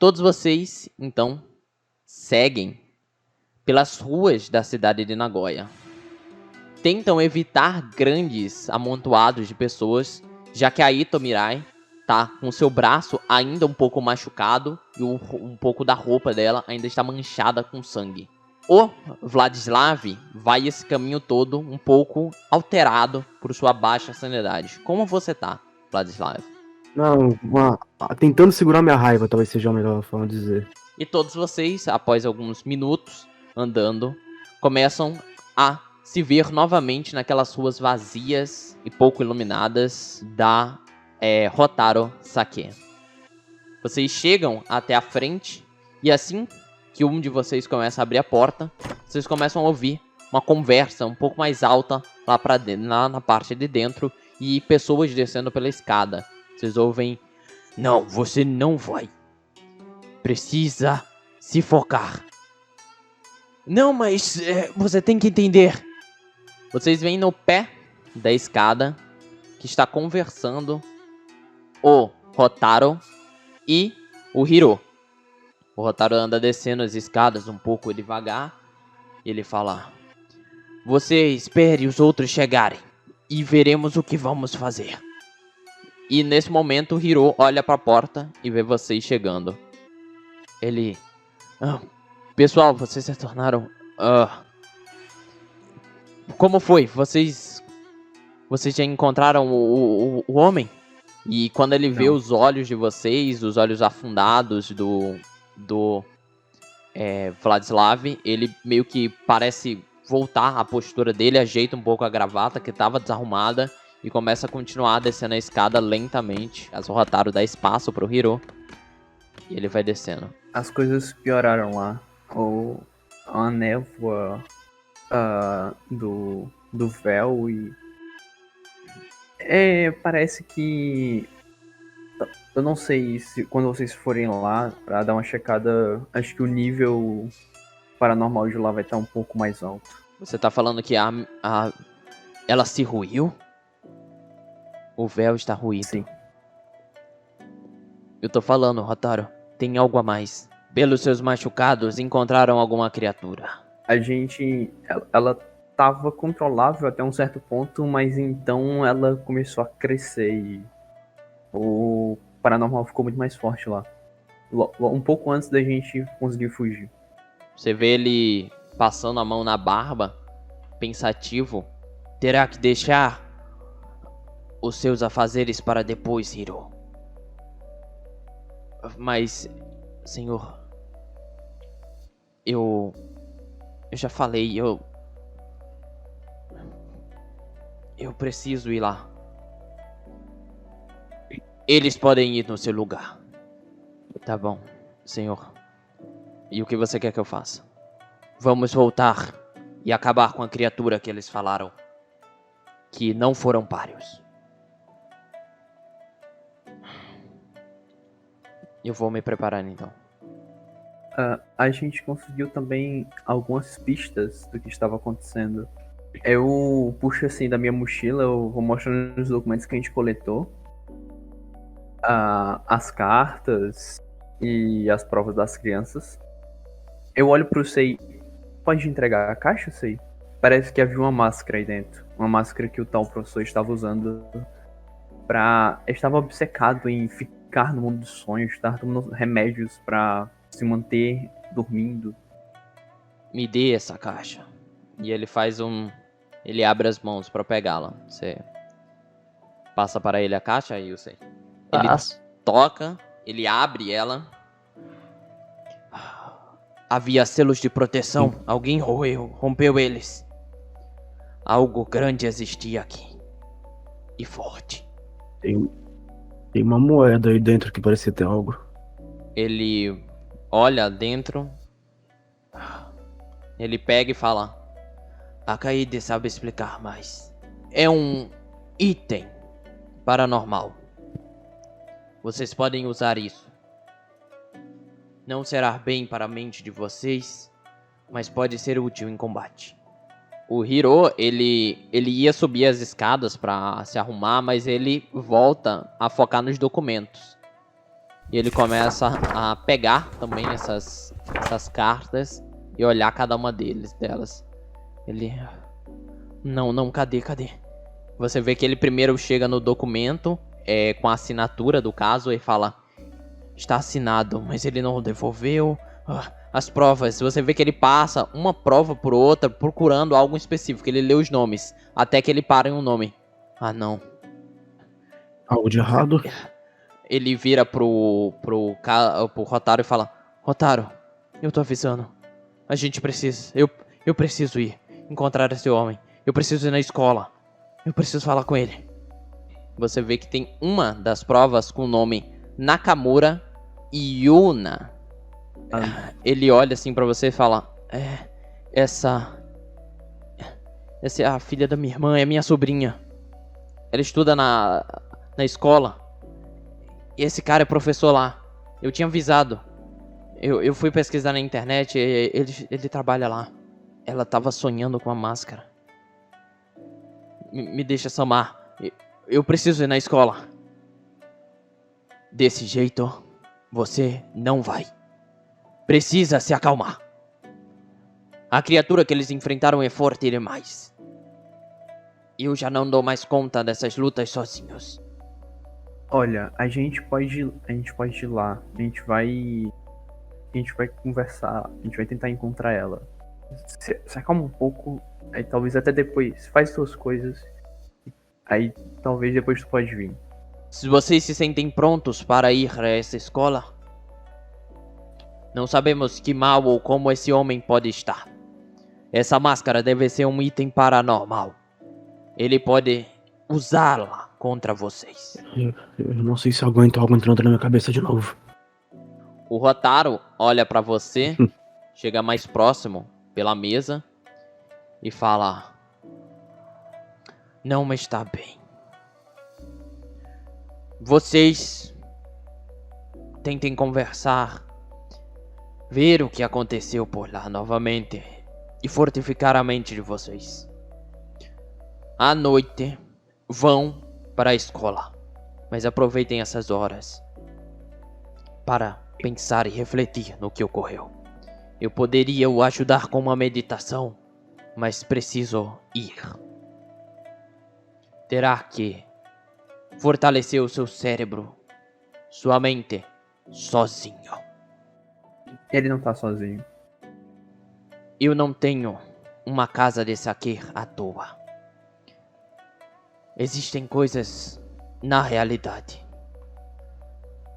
Todos vocês, então, seguem pelas ruas da cidade de Nagoya. Tentam evitar grandes amontoados de pessoas, já que a Ito Mirai tá com seu braço ainda um pouco machucado e um pouco da roupa dela ainda está manchada com sangue. O Vladislav vai esse caminho todo um pouco alterado por sua baixa sanidade. Como você tá, Vladislav? Não, tentando segurar minha raiva, talvez seja a melhor forma de dizer. E todos vocês, após alguns minutos andando, começam a se ver novamente naquelas ruas vazias e pouco iluminadas da Rotaro Sake. Vocês chegam até a frente e assim que um de vocês começa a abrir a porta, vocês começam a ouvir uma conversa um pouco mais alta lá pra dentro, lá na parte de dentro, e pessoas descendo pela escada. Vocês ouvem: "Não, você não vai. Precisa se focar. Não, mas você tem que entender." Vocês veem no pé da escada que está conversando o Rotaro e o Hiro. O Rotaro anda descendo as escadas um pouco devagar e ele fala: "Você espere os outros chegarem e veremos o que vamos fazer." E nesse momento o Hiro olha para a porta e vê vocês chegando. Ele: "Pessoal, vocês se tornaram... Como foi? Vocês já encontraram o homem?" E quando ele vê os olhos de vocês, os olhos afundados do Vladislav, ele meio que parece voltar à postura dele, ajeita um pouco a gravata que estava desarrumada e começa a continuar descendo a escada lentamente. As Rotaro dá espaço pro Hiro e ele vai descendo. As coisas pioraram lá. A névoa do véu e... parece que... Eu não sei se quando vocês forem lá pra dar uma checada, acho que o nível paranormal de lá vai estar um pouco mais alto. Você tá falando que ela se ruiu? O véu está ruído. Sim. Eu tô falando, Rotaro, tem algo a mais. Pelos seus machucados, encontraram alguma criatura? Ela tava controlável até um certo ponto, mas então ela começou a crescer e o paranormal ficou muito mais forte lá. Um pouco antes da gente conseguir fugir. Você vê ele passando a mão na barba, pensativo. Terá que deixar os seus afazeres para depois, Hiro. Mas, senhor, eu já falei, eu preciso ir lá. Eles podem ir no seu lugar. Tá bom, senhor. E o que você quer que eu faça? Vamos voltar e acabar com a criatura que eles falaram que não foram páreos. Eu vou me preparar então. A gente conseguiu também algumas pistas do que estava acontecendo. Eu puxo assim da minha mochila, eu vou mostrando os documentos que a gente coletou. As cartas e as provas das crianças. Eu olho pro Sei. Pode entregar a caixa, Sei? Parece que havia uma máscara aí dentro. Uma máscara que o tal professor estava usando estava obcecado em ficar no mundo dos sonhos, estava tomando remédios pra se manter dormindo. Me dê essa caixa. E ele faz ele abre as mãos pra pegá-la. Você passa para ele a caixa e eu sei. Ele toca, ele abre ela. Havia selos de proteção. Alguém rompeu eles. Algo grande existia aqui. E forte. Tem uma moeda aí dentro que parecia ter algo. Ele olha dentro. Ele pega e fala: Akaide sabe explicar mais. É um item paranormal. Vocês podem usar isso. Não será bem para a mente de vocês, mas pode ser útil em combate. O Hiro, ele ia subir as escadas para se arrumar, mas ele volta a focar nos documentos. E ele começa a pegar também essas cartas e olhar cada uma delas. Ele... Não, cadê? Você vê que ele primeiro chega no documento com a assinatura do caso e fala: está assinado, mas ele não devolveu. As provas, você vê que ele passa uma prova por outra procurando algo específico. Ele lê os nomes, até que ele para em um nome. Ah, não. Algo de errado? Ele vira pro Rotaro e fala: Rotaro, eu tô avisando. A gente precisa. Eu preciso ir encontrar esse homem. Eu preciso ir na escola. Eu preciso falar com ele. Você vê que tem uma das provas com o nome Nakamura Yuna. Ele olha assim pra você e fala: essa é a filha da minha irmã, é minha sobrinha. Ela estuda na escola. E esse cara é professor lá. Eu tinha avisado. Eu fui pesquisar na internet. Ele trabalha lá. Ela tava sonhando com a máscara. Me deixa Samar. Eu preciso ir na escola. Desse jeito, você não vai. Precisa se acalmar. A criatura que eles enfrentaram é forte demais. Eu já não dou mais conta dessas lutas sozinhos. Olha, a gente pode ir lá. A gente vai conversar. A gente vai tentar encontrar ela. Se acalma um pouco. Aí talvez até depois. Faz suas coisas. Aí talvez depois tu pode vir. Se vocês se sentem prontos para ir a essa escola, não sabemos que mal ou como esse homem pode estar. Essa máscara deve ser um item paranormal. Ele pode usá-la contra vocês. Eu não sei se eu aguento algo entrando na minha cabeça de novo. O Rotaro olha pra você, chega mais próximo pela mesa e fala: não me está bem. Vocês tentem conversar, ver o que aconteceu por lá novamente e fortificar a mente de vocês. À noite, vão para a escola, mas aproveitem essas horas para pensar e refletir no que ocorreu. Eu poderia o ajudar com uma meditação, mas preciso ir. Terá que fortalecer o seu cérebro, sua mente, sozinho. Ele não tá sozinho. Eu não tenho uma casa de saque à toa. Existem coisas na realidade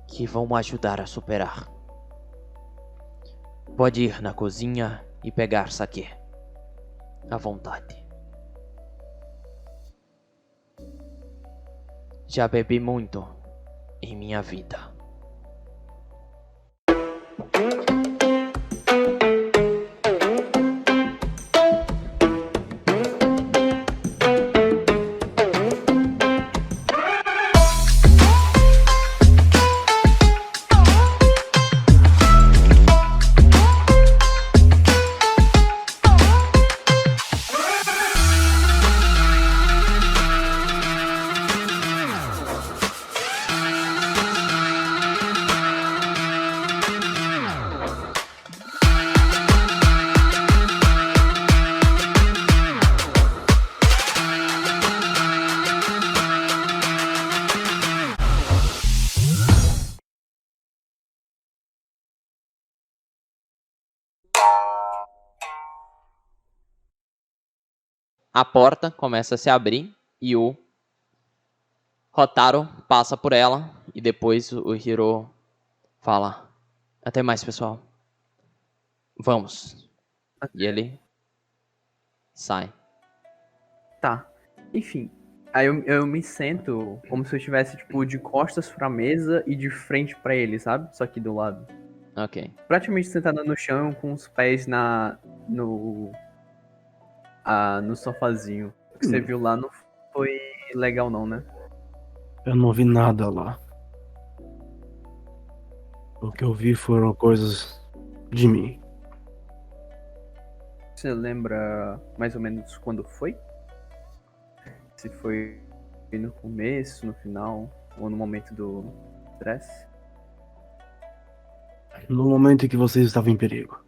que vão ajudar a superar. Pode ir na cozinha e pegar saque à vontade. Já bebi muito em minha vida. A porta começa a se abrir e o Rotaro passa por ela e depois o Hiro fala: até mais, pessoal. Vamos. E ele sai. Tá. Enfim. Aí eu me sento como se eu estivesse, tipo, de costas pra mesa e de frente pra ele, sabe? Só que do lado. Ok. Praticamente sentado no chão com os pés no sofazinho. O que você viu lá não foi legal não, né? Eu não vi nada lá. O que eu vi foram coisas de mim. Você lembra mais ou menos quando foi? Se foi no começo, no final, ou no momento do stress? No momento em que vocês estavam em perigo.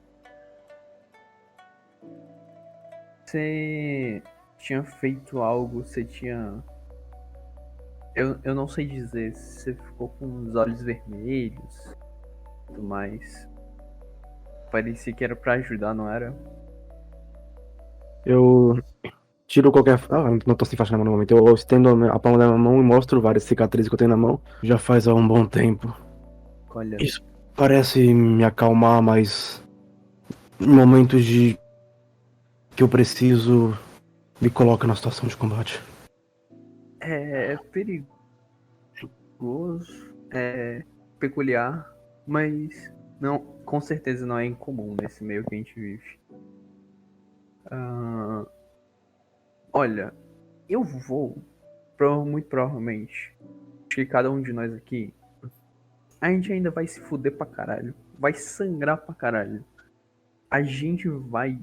Você tinha feito algo, você tinha. Eu não sei dizer se você ficou com os olhos vermelhos e tudo mais. Parecia que era pra ajudar, não era? Eu tiro qualquer. Não tô sem faixa na mão no momento. Eu estendo a palma da minha mão e mostro várias cicatrizes que eu tenho na mão. Já faz há um bom tempo. Olha. Isso parece me acalmar, mas em momentos de que eu preciso, me coloca na situação de combate. É perigoso, é peculiar, mas não, com certeza não é incomum nesse meio que a gente vive. Olha, eu vou, muito provavelmente, acho que cada um de nós aqui, a gente ainda vai se fuder pra caralho, vai sangrar pra caralho. A gente vai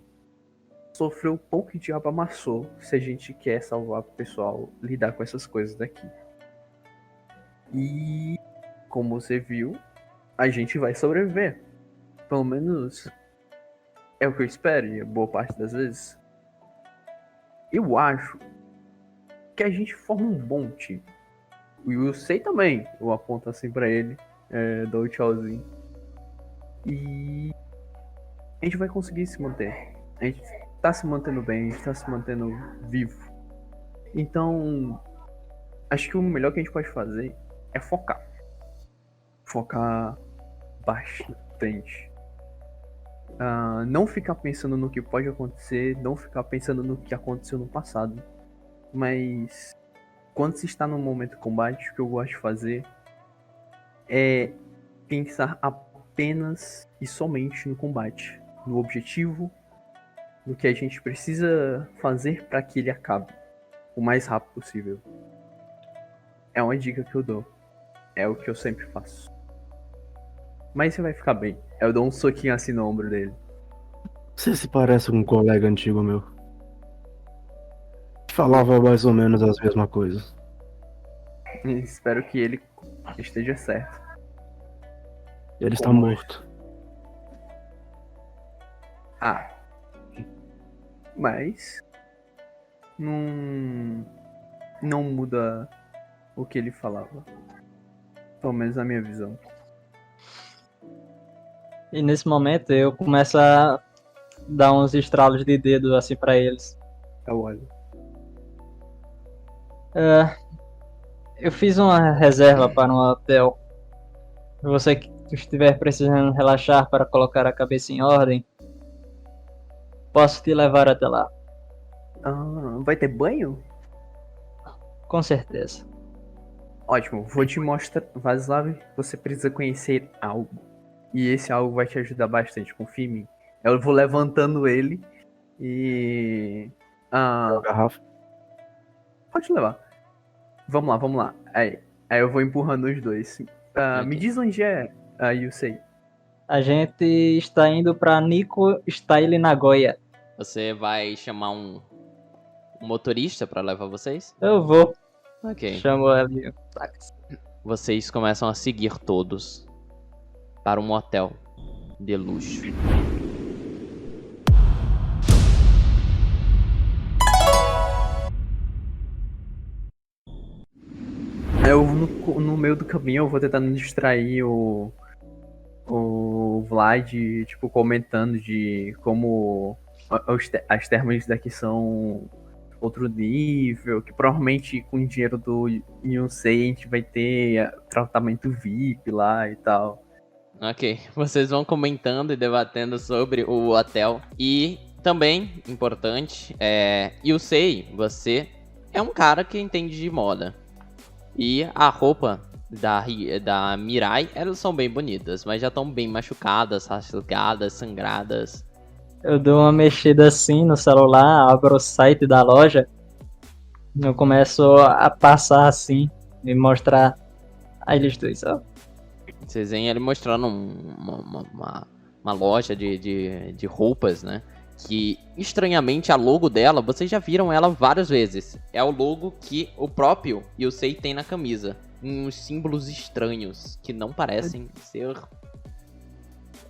sofrer o pão que o diabo amassou se a gente quer salvar o pessoal, lidar com essas coisas daqui. E, como você viu, a gente vai sobreviver. Pelo menos é o que eu espero, e boa parte das vezes. Eu acho que a gente forma um bom time. O Yusei também, eu aponto assim pra ele, dou o tchauzinho. E a gente vai conseguir se manter. A gente tá se mantendo bem, a gente tá se mantendo vivo. Então, acho que o melhor que a gente pode fazer é focar. Focar bastante. Não ficar pensando no que pode acontecer, não ficar pensando no que aconteceu no passado. Mas quando se está num momento de combate, o que eu gosto de fazer é pensar apenas e somente no combate, no objetivo, no que a gente precisa fazer para que ele acabe o mais rápido possível. É uma dica que eu dou. É o que eu sempre faço. Mas você vai ficar bem. Eu dou um soquinho assim no ombro dele. Você se parece com um colega antigo meu. Falava mais ou menos as mesmas coisas. Espero que ele esteja certo. Ele está Como? morto. Mas não muda o que ele falava. Pelo menos na minha visão. E nesse momento eu começo a dar uns estralos de dedo assim pra eles. Eu olho. Eu fiz uma reserva para um hotel. Se você que estiver precisando relaxar para colocar a cabeça em ordem, posso te levar até lá. Vai ter banho? Com certeza. Ótimo, vou te mostrar. Vaslav, você precisa conhecer algo. E esse algo vai te ajudar bastante, confia em mim. Eu vou levantando ele e. Garrafa. Pode levar. Vamos lá. Aí eu vou empurrando os dois. Me diz onde é, Yusei. A gente está indo para Nico Style Nagoya. Você vai chamar um motorista pra levar vocês? Eu vou. Ok. Chamo ali. Vocês começam a seguir todos para um hotel de luxo. No meio do caminho eu vou tentando distrair o Vlad, tipo, comentando de como as termas daqui são outro nível, que provavelmente com o dinheiro do Yonsei a gente vai ter tratamento VIP lá e tal. Ok, vocês vão comentando e debatendo sobre o hotel. E também, importante, Yusei, você é um cara que entende de moda. E a roupa da Mirai, elas são bem bonitas, mas já estão bem machucadas, rasgadas, sangradas. Eu dou uma mexida assim no celular, abro o site da loja. Eu começo a passar assim e mostrar a eles dois, ó. Vocês veem ele mostrando uma loja de roupas, né? Que, estranhamente, a logo dela, vocês já viram ela várias vezes. É o logo que o próprio Yusei tem na camisa. Uns símbolos estranhos, que não parecem ser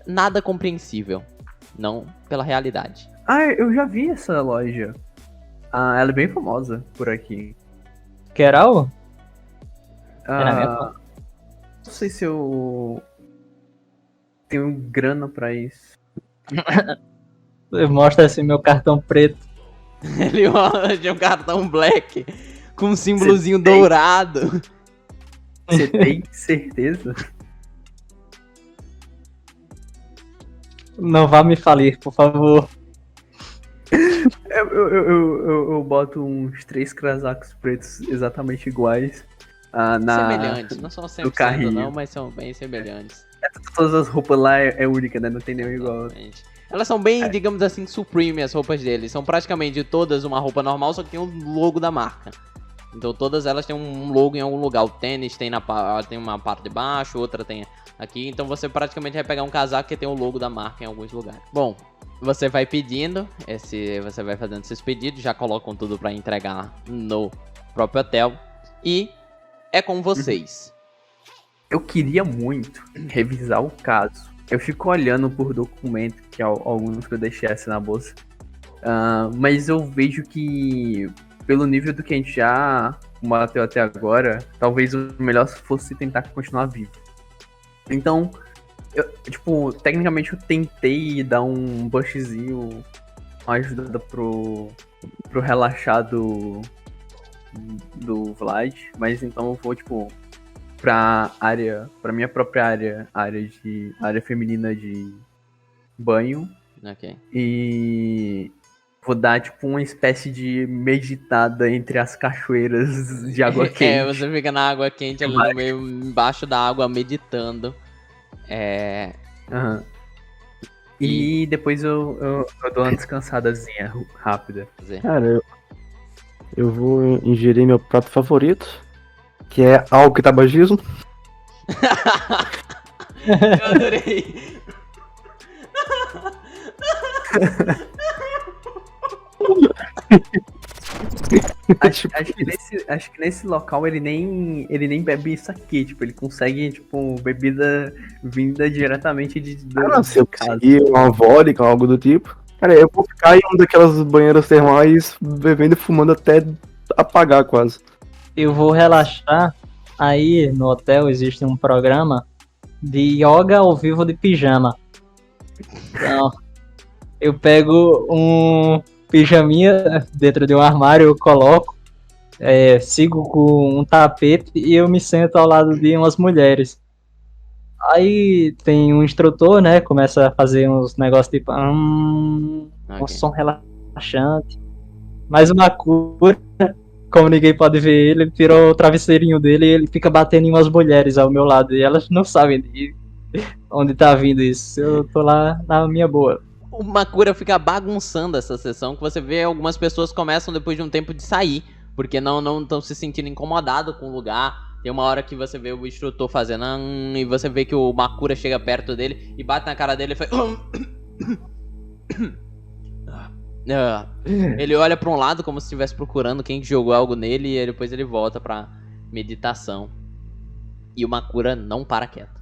nada compreensível. Não pela realidade. Ah, eu já vi essa loja. Ah, ela é bem famosa por aqui. Queral? Ah, não sei se eu tenho grana pra isso. Mostra assim meu cartão preto. Ele tinha um cartão black com um símbolozinho Você tem? dourado. Você tem certeza? Não vá me falir, por favor. Eu boto uns 3 casacos pretos exatamente iguais. Semelhantes. Não são 100% carrinho. não, mas são bem semelhantes. Todas as roupas lá é única, né? Não tem nenhum igual. Exatamente. Elas são bem, digamos assim, supreme as roupas deles. São praticamente todas uma roupa normal, só que tem o logo da marca. Então todas elas têm um logo em algum lugar. O tênis tem uma parte de baixo, outra tem aqui. Então você praticamente vai pegar um casaco que tem o logo da marca em alguns lugares. Bom, você vai pedindo, você vai fazendo esses pedidos, já colocam tudo pra entregar no próprio hotel. E é com vocês. Eu queria muito revisar o caso. Eu fico olhando por documento, que alguns que eu deixei assim na bolsa. Mas eu vejo que, pelo nível do que a gente já combateu até agora, talvez o melhor fosse tentar continuar vivo. Então, tecnicamente eu tentei dar um bushzinho, uma ajuda pro relaxar do Vlad, mas então eu vou, pra minha própria área feminina de banho. Ok. E vou dar, uma espécie de meditada entre as cachoeiras de água quente. Você fica na água quente ali no meio, embaixo da água, meditando. Aham. E depois eu dou uma descansadazinha rápida. Cara, eu vou ingerir meu prato favorito, que é tabagismo. Eu adorei. Acho que nesse local ele nem bebe isso aqui, ele consegue, bebida vinda diretamente Se eu casa. conseguir uma vodka ou algo do tipo. Cara, eu vou ficar em uma daquelas banheiras termais, bebendo e fumando até apagar quase. Eu vou relaxar. Aí no hotel existe um programa de yoga ao vivo de pijama. Então, eu pego um pijaminha dentro de um armário, eu coloco, sigo com um tapete e eu me sento ao lado de umas mulheres. Aí tem um instrutor, né? Começa a fazer uns negócios tipo um som relaxante. Mas o Makura, como ninguém pode ver ele tirou o travesseirinho dele e ele fica batendo em umas mulheres ao meu lado. E elas não sabem de onde tá vindo isso. Eu tô lá na minha boa. O Makura fica bagunçando essa sessão, que você vê algumas pessoas começam depois de um tempo de sair, porque não estão se sentindo incomodados com o lugar. Tem uma hora que você vê o instrutor fazendo e você vê que o Makura chega perto dele e bate na cara dele e faz... Ele olha pra um lado como se estivesse procurando quem jogou algo nele e depois ele volta pra meditação. E o Makura não para quieto.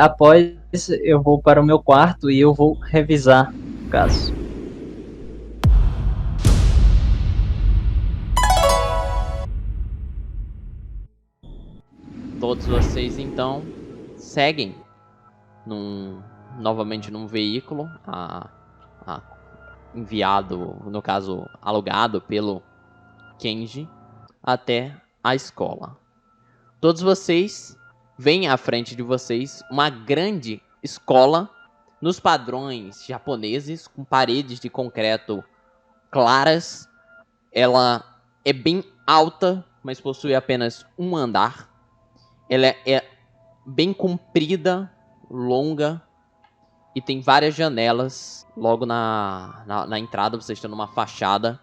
Após eu vou para o meu quarto e eu vou revisar o caso. Todos vocês então seguem novamente num veículo enviado, no caso alugado pelo Kenji, até a escola. Todos vocês veem à frente de vocês uma grande escola nos padrões japoneses, com paredes de concreto claras. Ela é bem alta, mas possui apenas um andar. Ela é bem comprida, longa, e tem várias janelas logo na entrada. Você está numa fachada.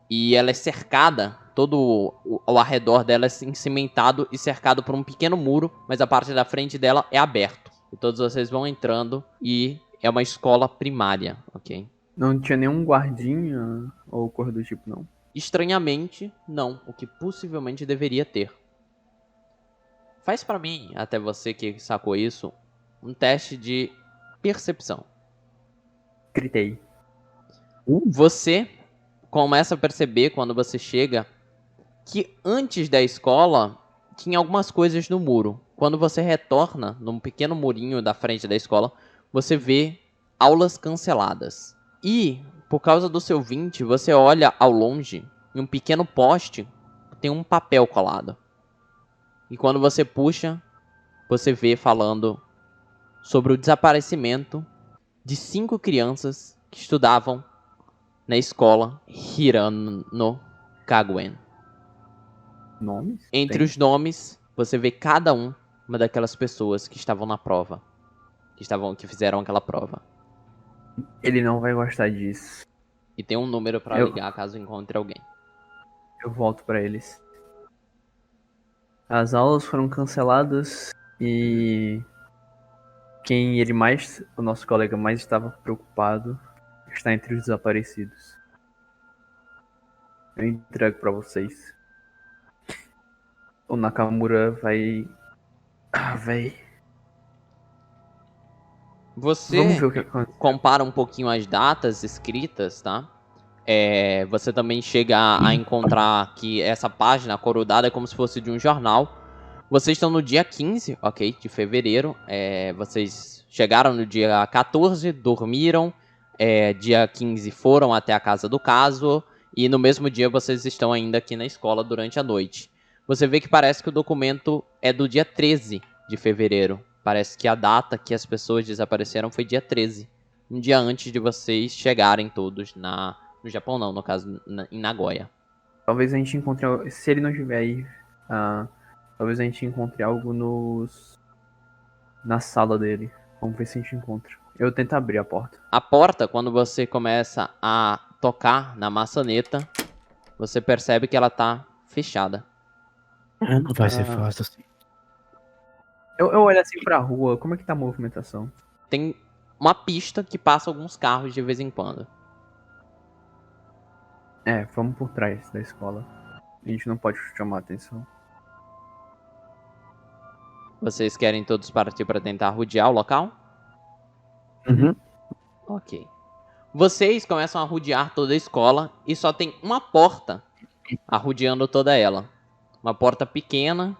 E ela é cercada, todo ao arredor dela é cimentado e cercado por um pequeno muro, mas a parte da frente dela é aberto. E todos vocês vão entrando e é uma escola primária, ok? Não tinha nenhum guardinha ou coisa do tipo, não? Estranhamente, não. O que possivelmente deveria ter. Faz pra mim, até você que sacou isso, um teste de percepção. Gritei. Você começa a perceber, quando você chega, que antes da escola tinha algumas coisas no muro. Quando você retorna num pequeno murinho da frente da escola, você vê aulas canceladas. E, por causa do seu 20, você olha ao longe, em um pequeno poste, tem um papel colado. E quando você puxa, você vê falando sobre o desaparecimento de 5 crianças que estudavam na escola Hirano Kaguen. Nomes? Entre Tem. os nomes, você vê cada uma daquelas pessoas que estavam na prova. Que fizeram aquela prova. Ele não vai gostar disso. E tem um número pra Eu- ligar caso encontre alguém. Eu volto pra eles. As aulas foram canceladas e o nosso colega mais estava preocupado, está entre os desaparecidos. Eu entrego pra vocês. O Nakamura vai. Véi. Você Vamos ver o que acontece. compara um pouquinho as datas escritas, tá? Você também chega a encontrar que essa página corudada é como se fosse de um jornal. Vocês estão no dia 15, ok, de fevereiro. Vocês chegaram no dia 14, dormiram. Dia 15 foram até a casa do caso. E no mesmo dia vocês estão ainda aqui na escola durante a noite. Você vê que parece que o documento é do dia 13 de fevereiro. Parece que a data que as pessoas desapareceram foi dia 13. Um dia antes de vocês chegarem todos no Japão, não, no caso, em Nagoya. Talvez a gente encontre. Se ele não estiver aí, talvez a gente encontre algo na sala dele. Vamos ver se a gente encontra. Eu tento abrir a porta. A porta, quando você começa a tocar na maçaneta, você percebe que ela tá fechada. Não vai ser fácil assim. Eu olho assim pra rua, como é que tá a movimentação? Tem uma pista que passa alguns carros de vez em quando. Vamos por trás da escola. A gente não pode chamar atenção. Vocês querem todos partir para tentar rodear o local? Uhum. Ok. Vocês começam a rodear toda a escola e só tem uma porta arrodeando toda ela. Uma porta pequena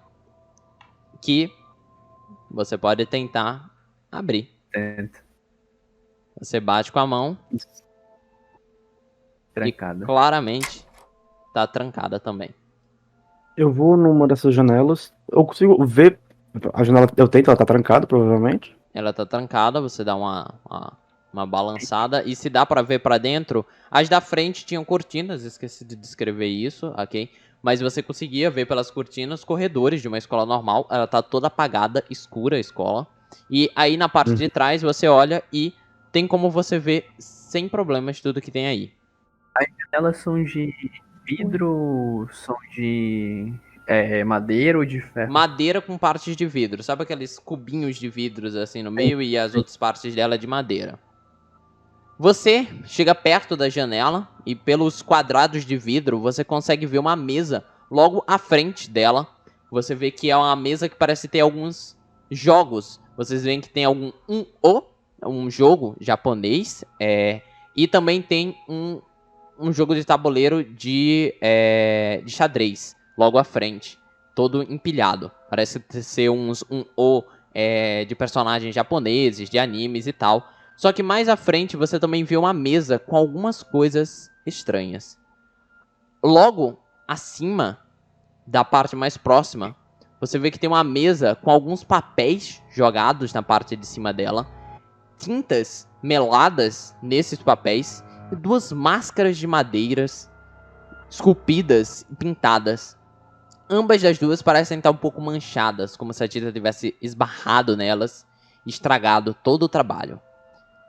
que você pode tentar abrir. Tenta. Você bate com a mão Trancada. e claramente tá trancada também. Eu vou numa dessas janelas. Eu consigo ver a janela. Eu tento, ela tá trancada, provavelmente. Ela tá trancada, você dá uma balançada e se dá pra ver pra dentro, as da frente tinham cortinas, esqueci de descrever isso, ok? Mas você conseguia ver pelas cortinas corredores de uma escola normal, ela tá toda apagada, escura a escola. E aí na parte de trás você olha e tem como você ver sem problemas tudo que tem aí. Elas são de vidro, são de madeira ou de ferro? Madeira com partes de vidro, sabe aqueles cubinhos de vidros assim no meio e as outras partes dela é de madeira. Você chega perto da janela e pelos quadrados de vidro você consegue ver uma mesa logo à frente dela. Você vê que é uma mesa que parece ter alguns jogos. Vocês veem que tem um jogo japonês e também tem um jogo de tabuleiro de xadrez logo à frente, todo empilhado. Parece ser de personagens japoneses, de animes e tal. Só que mais à frente você também vê uma mesa com algumas coisas estranhas. Logo acima da parte mais próxima, você vê que tem uma mesa com alguns papéis jogados na parte de cima dela, tintas meladas nesses papéis e 2 máscaras de madeiras esculpidas e pintadas. Ambas das duas parecem estar um pouco manchadas, como se a tinta tivesse esbarrado nelas e estragado todo o trabalho.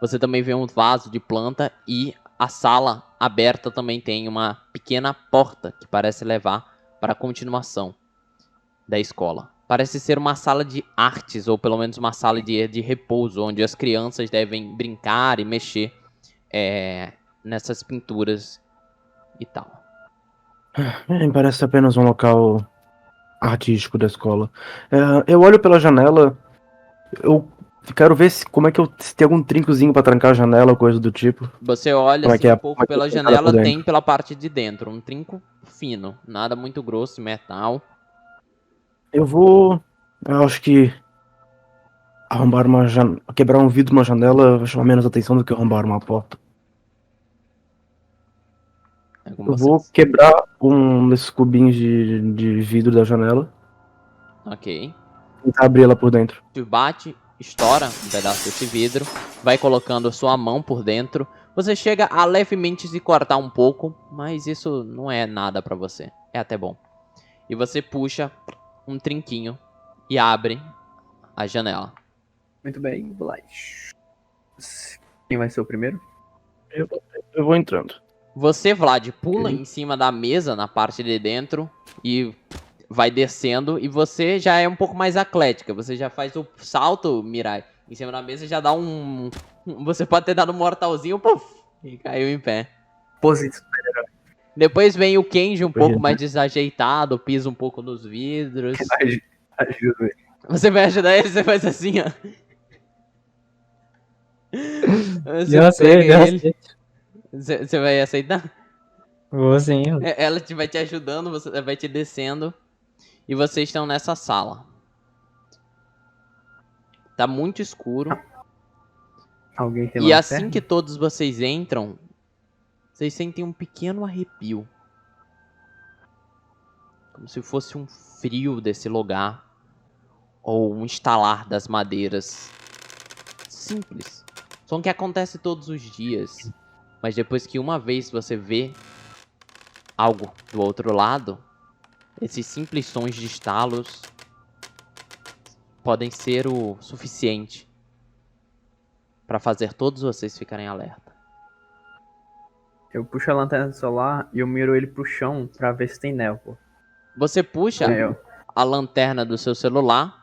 Você também vê um vaso de planta e a sala aberta também tem uma pequena porta que parece levar para a continuação da escola. Parece ser uma sala de artes, ou pelo menos uma sala de repouso, onde as crianças devem brincar e mexer nessas pinturas e tal. Parece apenas um local artístico da escola. Eu olho pela janela, eu Quero ver se tem algum trincozinho pra trancar a janela ou coisa do tipo. Você olha Como é assim, que é? um pouco Como é que pela é janela, por dentro? tem pela parte de dentro. Um trinco fino. Nada muito grosso, metal. Eu acho que arrombar quebrar um vidro de uma janela vai chamar menos atenção do que arrombar uma porta. É com Eu vou vocês. quebrar um desses cubinhos de vidro da janela Ok. e tentar abrir ela por dentro. Te bate, estoura um pedaço desse vidro, vai colocando sua mão por dentro. Você chega a levemente se cortar um pouco, mas isso não é nada pra você. É até bom. E você puxa um trinquinho e abre a janela. Muito bem, Vlad. Quem vai ser o primeiro? Eu vou entrando. Você, Vlad, pula Ok. em cima da mesa na parte de dentro e vai descendo. E você já é um pouco mais atlética. Você já faz o salto, Mirai, em cima da mesa e já dá Você pode ter dado um mortalzinho, puf, e caiu em pé. Posição. Depois vem o Kenji um pouco Correndo. mais desajeitado, pisa um pouco nos vidros. Ajuda ele. Você vai ajudar ele, você faz assim, ó. Você Já sei, pega já ele. sei. Você vai aceitar? Vou sim. Ela vai te ajudando, você vai te descendo. E vocês estão nessa sala. Tá muito escuro. Alguém tem E lanterna? assim que todos vocês entram, vocês sentem um pequeno arrepio. Como se fosse um frio desse lugar. Ou um estalar das madeiras. Simples. Som que acontece todos os dias. Mas depois que uma vez você vê algo do outro lado, esses simples sons de estalos podem ser o suficiente para fazer todos vocês ficarem alerta. Eu puxo a lanterna solar e eu miro ele pro chão pra ver se tem névoa. Você puxa Eu. a lanterna do seu celular,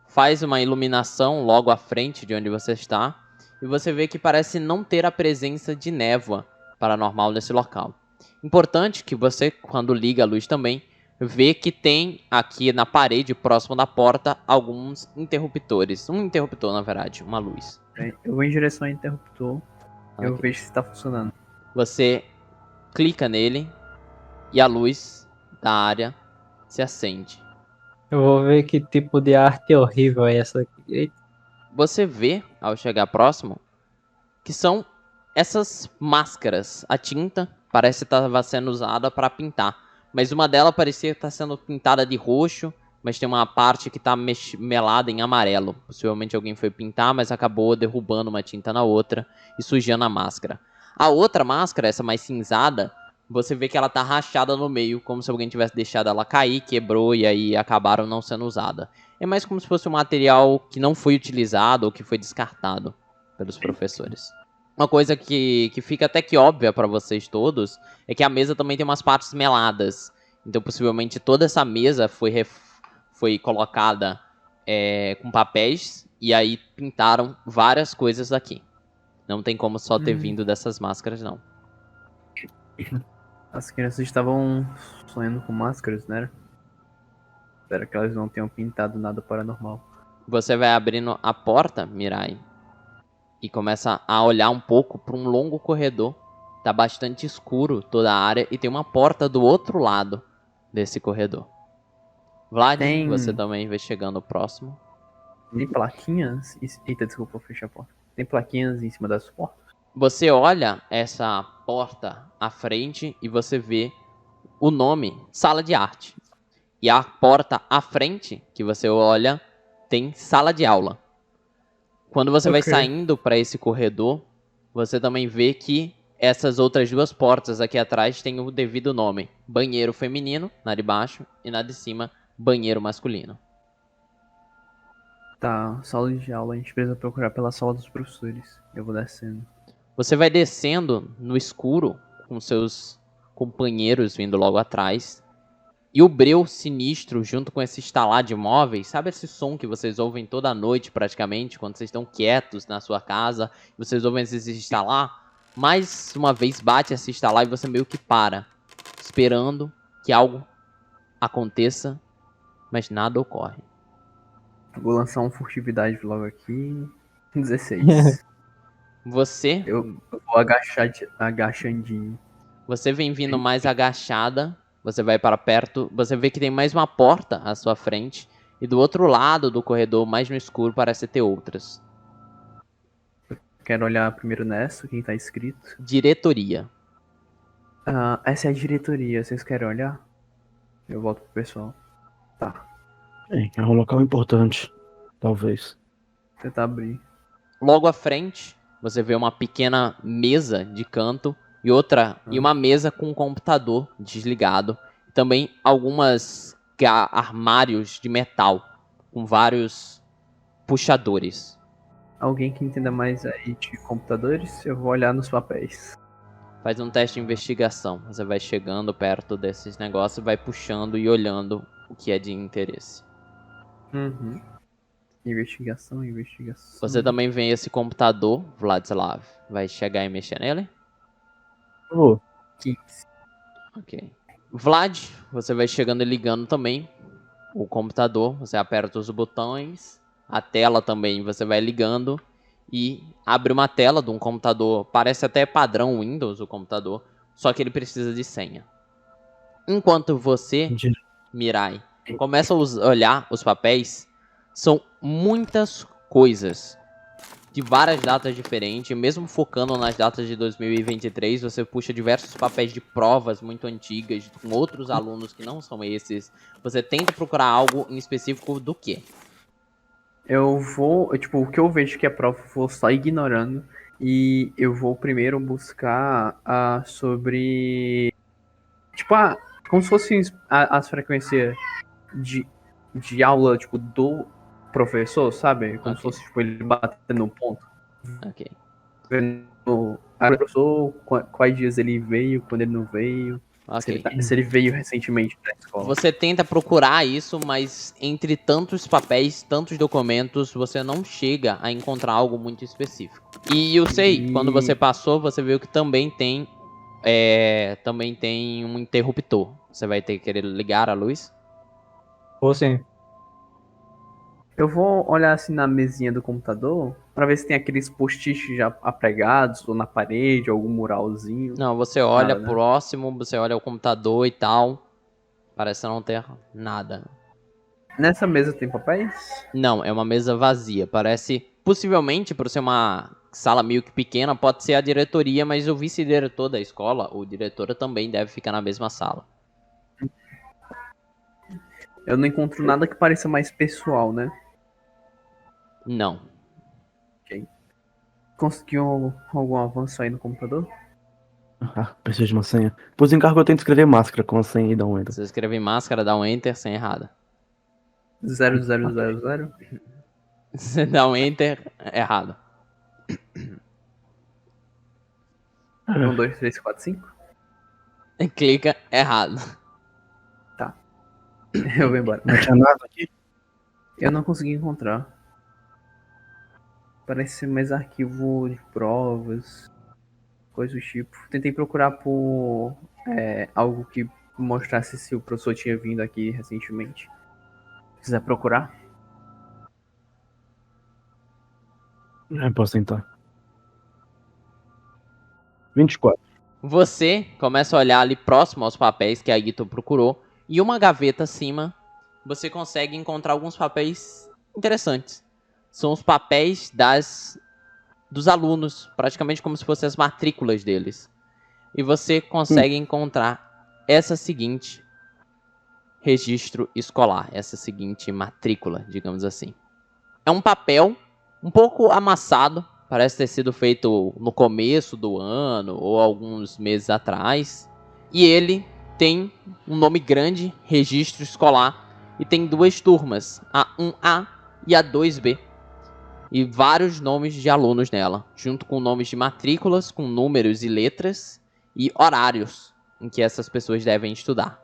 faz uma iluminação logo à frente de onde você está, e você vê que parece não ter a presença de névoa paranormal nesse local. Importante que você, quando liga a luz também, vê que tem aqui na parede, próximo da porta, alguns interruptores. Um interruptor, na verdade, uma luz. Eu vou em direção ao interruptor. Eu Ok. vejo se tá funcionando. Você clica nele e a luz da área se acende. Eu vou ver que tipo de arte horrível é essa aqui. Eita. Você vê, ao chegar próximo, que são essas máscaras. A tinta parece estar sendo usada para pintar, mas uma delas parecia estar sendo pintada de roxo, mas tem uma parte que está melada em amarelo. Possivelmente alguém foi pintar, mas acabou derrubando uma tinta na outra e sujando a máscara. A outra máscara, essa mais cinzada, você vê que ela tá rachada no meio, como se alguém tivesse deixado ela cair, quebrou e aí acabaram não sendo usada. É mais como se fosse um material que não foi utilizado ou que foi descartado pelos professores. Uma coisa que fica até que óbvia para vocês todos é que a mesa também tem umas partes meladas. Então, possivelmente, toda essa mesa foi colocada com papéis e aí pintaram várias coisas aqui. Não tem como só ter vindo dessas máscaras, não. As crianças estavam sonhando com máscaras, né? Espero que elas não tenham pintado nada paranormal. Você vai abrindo a porta, Mirai, e começa a olhar um pouco para um longo corredor. Tá bastante escuro toda a área e tem uma porta do outro lado desse corredor. Vlad, você também vai chegando próximo. Tem plaquinhas? Eita, desculpa, eu fechei a porta. Tem plaquinhas em cima das portas? Você olha essa porta à frente e você vê o nome Sala de Arte. E a porta à frente, que você olha, tem Sala de Aula. Quando você vai saindo para esse corredor, você também vê que essas outras duas portas aqui atrás têm o devido nome. Banheiro feminino, na de baixo, e na de cima, banheiro masculino. Tá, sala de aula, a gente precisa procurar pela sala dos professores. Eu vou descendo. Você vai descendo no escuro, com seus companheiros vindo logo atrás. E o breu sinistro, junto com esse estalar de móveis, sabe esse som que vocês ouvem toda noite praticamente, quando vocês estão quietos na sua casa, e vocês ouvem esse estalar? Mais uma vez bate esse estalar e você meio que para, esperando que algo aconteça, mas nada ocorre. Vou lançar uma furtividade logo aqui. 16. Você Eu vou agachandinho. Você vem vindo mais agachada, você vai para perto, você vê que tem mais uma porta à sua frente, e do outro lado do corredor, mais no escuro, parece ter outras. Quero olhar primeiro nessa, quem tá escrito. Diretoria. Ah, essa é a diretoria, vocês querem olhar? Eu volto pro pessoal. Tá, É um local importante, talvez. tentar abrir. Logo à frente, você vê uma pequena mesa de canto e uma mesa com um computador desligado. Também algumas armários de metal com vários puxadores. Alguém que entenda mais aí de computadores, eu vou olhar nos papéis. Faz um teste de investigação. Você vai chegando perto desses negócios, vai puxando e olhando o que é de interesse. Uhum. Investigação. Você também vê esse computador, Vladislav. Vai chegar e mexer nele? Ô, 15. Ok. Vlad, você vai chegando e ligando também o computador. Você aperta os botões. A tela também você vai ligando. E abre uma tela de um computador. Parece até padrão Windows o computador. Só que ele precisa de senha. Enquanto você, entendi. Mirai, começa a olhar os papéis, são muitas coisas de várias datas diferentes. Mesmo focando nas datas de 2023, você puxa diversos papéis de provas muito antigas com outros alunos que não são esses. Você tenta procurar algo em específico do quê? Tipo, o que eu vejo que é prova, eu vou só ignorando. E eu vou primeiro buscar sobre. Tipo, como se fossem as frequências de, de aula, tipo, do professor, sabe? Como se Ok. fosse, tipo, ele batendo no ponto. Ok. Vendo o professor, quais dias ele veio, quando ele não veio. Ok. Se ele veio recentemente da escola. Você tenta procurar isso, mas entre tantos papéis, tantos documentos, você não chega a encontrar algo muito específico. E eu sei, quando você passou, você viu que também tem um interruptor. Você vai ter que querer ligar a luz. Ou sim. Eu vou olhar assim na mesinha do computador pra ver se tem aqueles post-its já apregados ou na parede, algum muralzinho. Não, você olha Nada, né? próximo, você olha o computador e tal. Parece não ter nada. Nessa mesa tem papéis? Não, é uma mesa vazia. Parece, possivelmente, por ser uma sala meio que pequena, pode ser a diretoria, mas o vice-diretor da escola, ou diretora, também deve ficar na mesma sala. Eu não encontro nada que pareça mais pessoal, né? Não. Conseguiu algum avanço aí no computador? Ah, preciso de uma senha. Por encargo, eu tento escrever máscara com a senha e dá um enter. Você escreve em máscara, dá um enter sem errada. 0000. Você dá um enter errado. 1, 2, 3, 4, 5? E clica errado. Tá. Eu vou embora. Não tinha nada aqui? Eu não consegui encontrar. Parece ser mais arquivo de provas, coisa do tipo. Tentei procurar por algo que mostrasse se o professor tinha vindo aqui recentemente. Se quiser procurar? Posso tentar. 24. Você começa a olhar ali próximo aos papéis que a Ito procurou. E uma gaveta acima, você consegue encontrar alguns papéis interessantes. São os papéis dos alunos, praticamente como se fossem as matrículas deles. E você consegue encontrar essa seguinte registro escolar, essa seguinte matrícula, digamos assim. É um papel um pouco amassado, parece ter sido feito no começo do ano ou alguns meses atrás. E ele tem um nome grande, registro escolar, e tem duas turmas, a 1A e a 2B. E vários nomes de alunos nela, junto com nomes de matrículas, com números e letras, e horários em que essas pessoas devem estudar.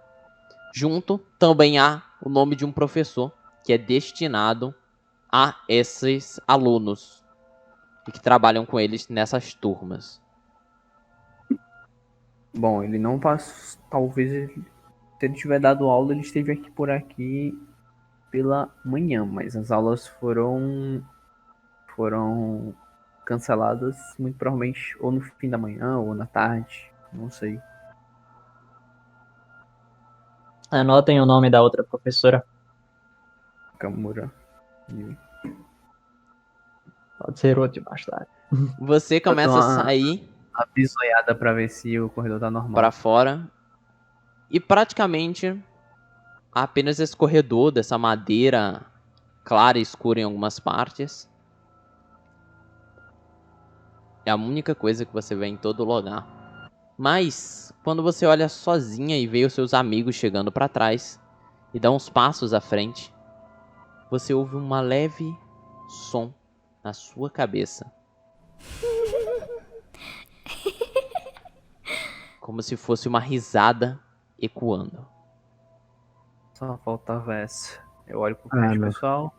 Junto também há o nome de um professor que é destinado a esses alunos e que trabalham com eles nessas turmas. Bom, ele não passou. Talvez se ele tiver dado aula, ele esteve aqui por aqui pela manhã, mas as aulas foram canceladas muito provavelmente ou no fim da manhã ou na tarde, não sei. Anotem o nome da outra professora. Kamura. Pode ser útil mais tarde. Você começa a uma- sair A bisoiada pra ver se o corredor tá normal. pra fora e praticamente há apenas esse corredor dessa madeira clara e escura em algumas partes. É a única coisa que você vê em todo lugar. Mas quando você olha sozinha e vê os seus amigos chegando pra trás e dá uns passos à frente, você ouve uma leve som na sua cabeça. Como se fosse uma risada ecoando. Só faltava essa. Eu olho pro Ah, resto, não. pessoal.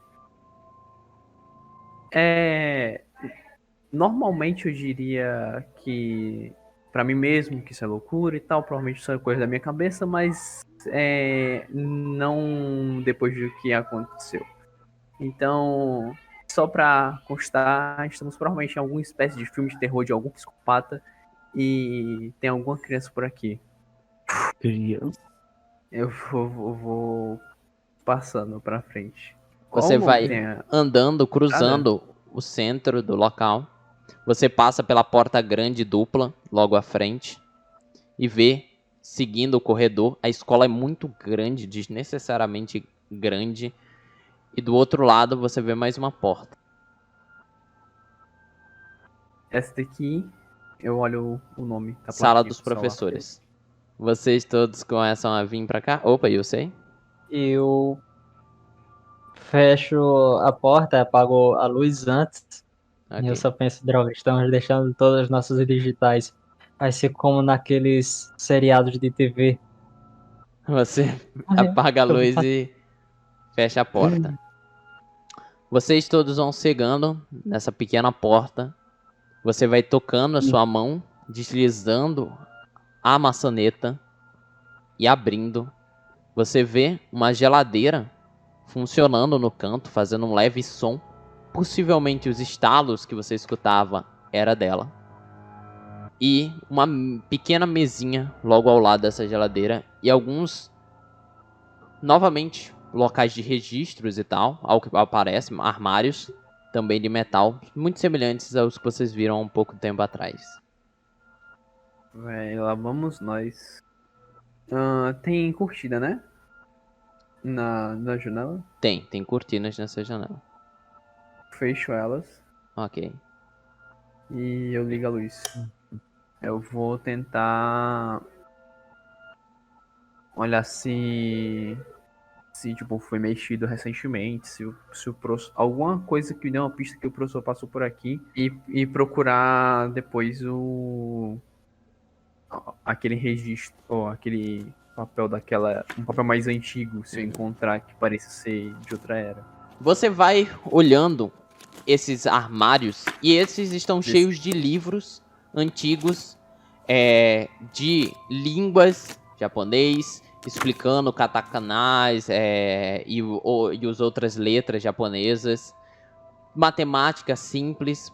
Normalmente eu diria que pra mim mesmo que isso é loucura e tal, provavelmente isso é coisa da minha cabeça, mas não depois do que aconteceu. Então, só pra constar, estamos provavelmente em alguma espécie de filme de terror de algum psicopata e tem alguma criança por aqui. Criança. Eu vou passando pra frente. Qual Você o nome que vai tem? andando, cruzando o centro do local. Você passa pela porta grande dupla, logo à frente, e vê, seguindo o corredor, a escola é muito grande, desnecessariamente grande, e do outro lado você vê mais uma porta. Essa daqui, eu olho o nome da Sala plaquinha dos do celular. professores. Vocês todos começam a vir pra cá. Opa, eu sei. Eu fecho a porta, apago a luz antes. E eu Ok. só penso, droga, estamos deixando todas as nossas digitais. Vai ser como naqueles seriados de TV. Você Ai, apaga a eu vou luz e fecha a porta. Vocês todos vão chegando nessa pequena porta. Você vai tocando a sua mão, deslizando a maçaneta e abrindo. Você vê uma geladeira funcionando no canto, fazendo um leve som. Possivelmente os estalos que você escutava era dela. E uma pequena mesinha logo ao lado dessa geladeira e alguns, novamente, locais de registros e tal, ao que aparece, armários também de metal, muito semelhantes aos que vocês viram há um pouco tempo atrás. Véi, lá vamos nós. Tem curtida, né? Na janela. Tem cortinas nessa janela. Fecho elas Ok. e eu ligo a luz. Eu vou tentar olhar se tipo, foi mexido recentemente, se o professor, alguma coisa que deu uma pista que o professor passou por aqui e procurar depois aquele registro, ou aquele papel um papel mais antigo, se eu encontrar que pareça ser de outra era. Você vai olhando esses armários e esses estão cheios de livros antigos de línguas japonês, explicando katakanais e as outras letras japonesas, matemática simples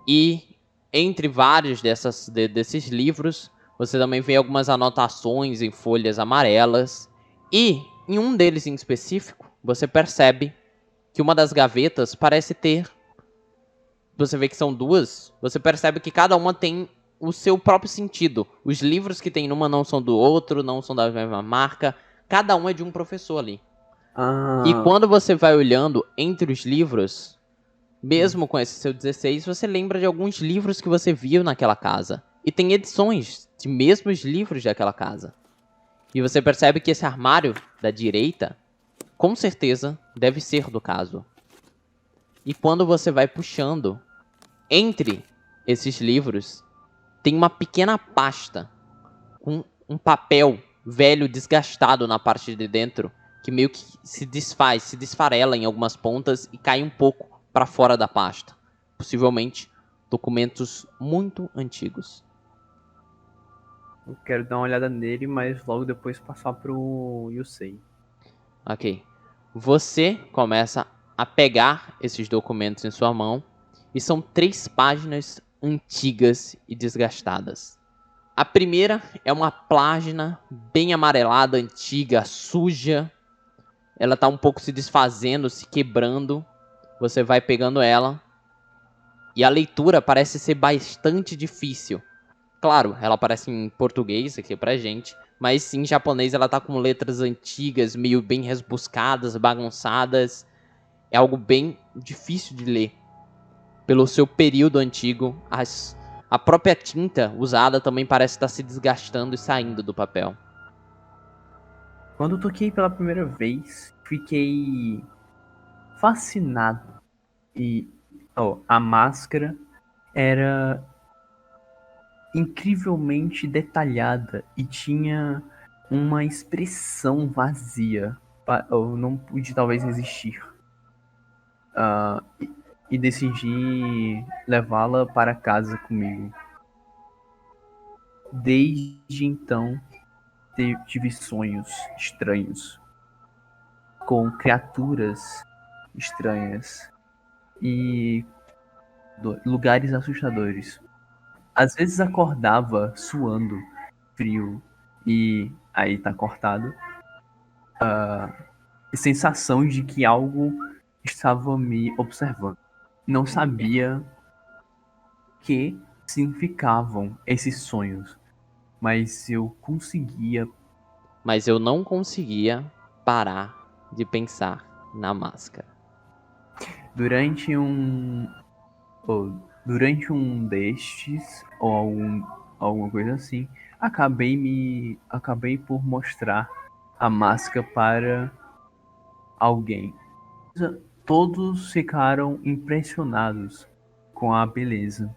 e entre vários desses livros você também vê algumas anotações em folhas amarelas e em um deles em específico você percebe que uma das gavetas parece ter. Você vê que são duas. Você percebe que cada uma tem o seu próprio sentido. Os livros que tem numa não são do outro, não são da mesma marca. Cada um é de um professor ali. E quando você vai olhando entre os livros, mesmo com esse seu 16, você lembra de alguns livros que você viu naquela casa. E tem edições de mesmos livros daquela casa. E você percebe que esse armário da direita, com certeza, deve ser do caso. E quando você vai puxando entre esses livros, tem uma pequena pasta com um papel velho desgastado na parte de dentro, que meio que se desfarela em algumas pontas e cai um pouco para fora da pasta. Possivelmente documentos muito antigos. Eu quero dar uma olhada nele, mas logo depois passar pro Yusei. Ok. Você começa a pegar esses documentos em sua mão e são 3 páginas antigas e desgastadas. A primeira é uma página bem amarelada, antiga, suja. Ela tá um pouco se desfazendo, se quebrando. Você vai pegando ela e a leitura parece ser bastante difícil. Claro, ela aparece em português aqui pra gente, mas em japonês ela tá com letras antigas, meio bem rebuscadas, bagunçadas. É algo bem difícil de ler. Pelo seu período antigo, a própria tinta usada também parece estar se desgastando e saindo do papel. Quando eu toquei pela primeira vez, fiquei fascinado. E a máscara era incrivelmente detalhada e tinha uma expressão vazia. Eu não pude talvez resistir. E decidi levá-la para casa comigo. Desde então, tive sonhos estranhos com criaturas estranhas e lugares assustadores. Às vezes acordava suando, frio, e aí tá cortado. Sensação de que algo estava me observando. Não sabia o que significavam esses sonhos, mas eu conseguia. Mas eu não conseguia parar de pensar na máscara. Durante um destes, ou alguma coisa assim, acabei por mostrar a máscara para alguém. Todos ficaram impressionados com a beleza,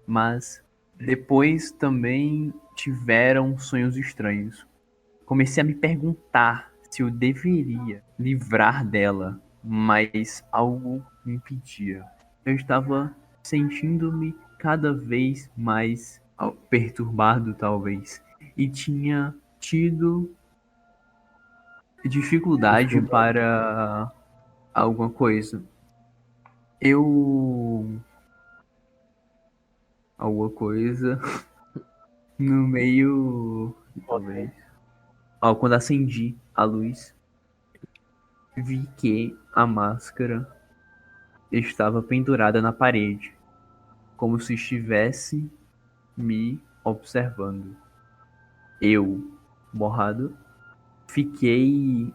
mas depois também tiveram sonhos estranhos. Comecei a me perguntar se eu deveria livrar dela, mas algo me impedia. Eu estava sentindo-me cada vez mais perturbado, talvez, e tinha tido dificuldade para alguma coisa. Alguma coisa no meio, talvez. Quando acendi a luz, vi que a máscara estava pendurada na parede, como se estivesse me observando. Eu, borrado, fiquei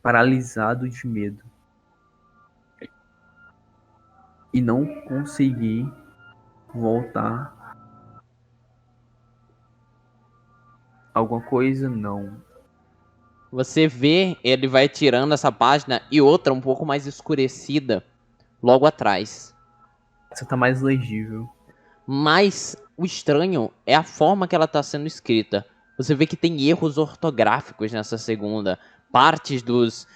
paralisado de medo e não consegui voltar. Alguma coisa não. Você vê, ele vai tirando essa página e outra um pouco mais escurecida logo atrás. Essa tá mais legível. Mas o estranho é a forma que ela está sendo escrita. Você vê que tem erros ortográficos nessa segunda. Partes dos